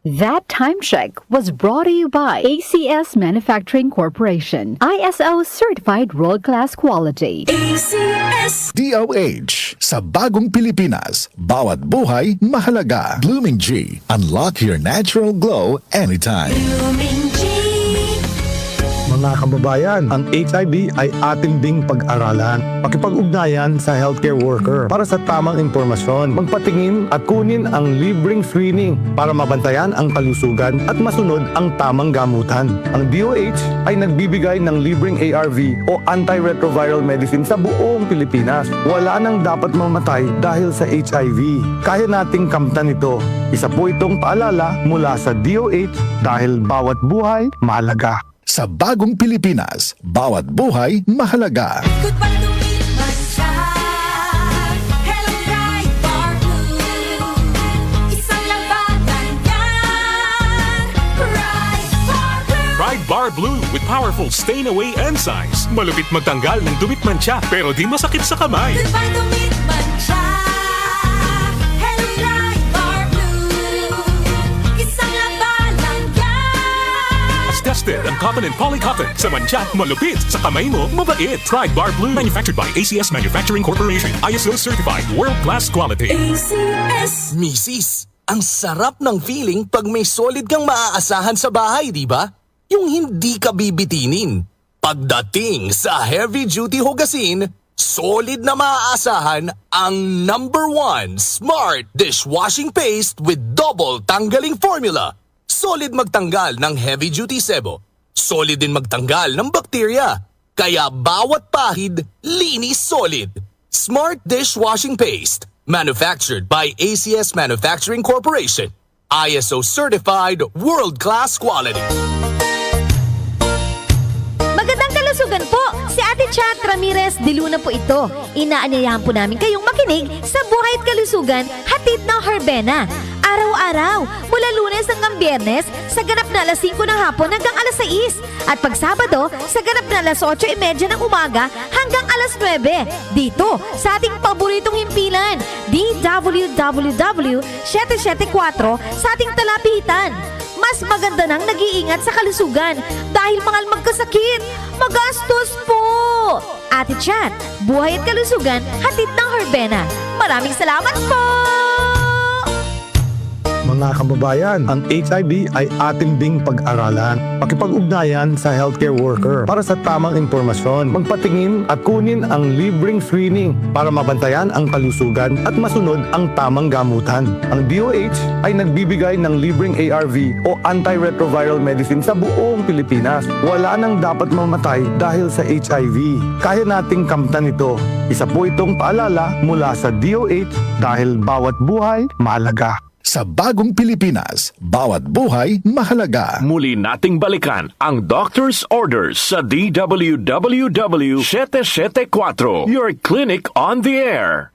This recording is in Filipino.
That time check was brought to you by ACS Manufacturing Corporation, ISO certified world-class quality. ACS DOH, sa bagong Pilipinas, bawat buhay mahalaga. Blooming G, unlock your natural glow anytime. Blooming G. Mga kababayan, ang HIV ay ating ding pag-aralan. Pakipag-ugnayan sa healthcare worker para sa tamang impormasyon. Magpatingin at kunin ang libreng screening para mabantayan ang kalusugan at masunod ang tamang gamutan. Ang DOH ay nagbibigay ng libreng ARV o antiretroviral medicine sa buong Pilipinas. Wala nang dapat mamatay dahil sa HIV. Kaya nating kamtan ito. Isa po itong paalala mula sa DOH dahil bawat buhay mahalaga. Sa bagong Pilipinas, bawat buhay mahalaga. Goodbye to me, Mansyag. Hello, Pride Bar Blue. Isang labanan yan. Pride Bar Blue. Pride Bar Blue with powerful stain-away enzymes. Malupit magtanggal ng dumit mancha pero di masakit sa kamay. Goodbye to me, Mansyag. Hello, Pride Bar Blue. Isang labanan yan. As tested ang cotton and polycotton. Sa mancha, malupit. Sa kamay mo, mabait. Pride Bar Blue. Manufactured by ACS Manufacturing Corporation. ISO certified world-class quality. ACS. Misis, ang sarap ng feeling pag may solid kang maaasahan sa bahay, di ba? Yung hindi ka bibitinin. Pagdating sa heavy-duty hugasin, solid na maaasahan ang #1 Smart Dishwashing Paste with double tanggaling formula. Solid magtanggal ng heavy-duty sebo. Solid din magtanggal ng bakterya. Kaya bawat pahid, linis solid. Smart Dishwashing Paste. Manufactured by ACS Manufacturing Corporation. ISO certified world-class quality. Magandang kalusugan po! Si Ate Chat Ramirez de Luna po ito. Inaanyayahan po namin kayong makinig sa Buhay at Kalusugan, hatid ng Herbena. Araw-araw, mula Lunes hanggang Biyernes, sa ganap na alas 5 ng hapon hanggang alas 6. At pag Sabado, sa ganap na alas 8:30 ng umaga hanggang alas 9. Dito, sa ating paboritong himpilan, DWWW 774 sa ating talapitan. Mas maganda nang nag-iingat sa kalusugan dahil mahal magkasakit. Magastos po! Ate Chat, Buhay at Kalusugan, hatid ng Herbena. Maraming salamat po! Mga kababayan, ang HIV ay ating ding pag-aralan. Pakipag-ugnayan sa healthcare worker para sa tamang impormasyon. Magpatingin at kunin ang libreng screening para mabantayan ang kalusugan at masunod ang tamang gamutan. Ang DOH ay nagbibigay ng libreng ARV o antiretroviral medicine sa buong Pilipinas. Wala nang dapat mamatay dahil sa HIV. Kaya nating kamtan ito. Isa po itong paalala mula sa DOH dahil bawat buhay mahalaga. Sa bagong Pilipinas, bawat buhay mahalaga. Muli nating balikan ang doctor's orders sa DWWW 774, your clinic on the air.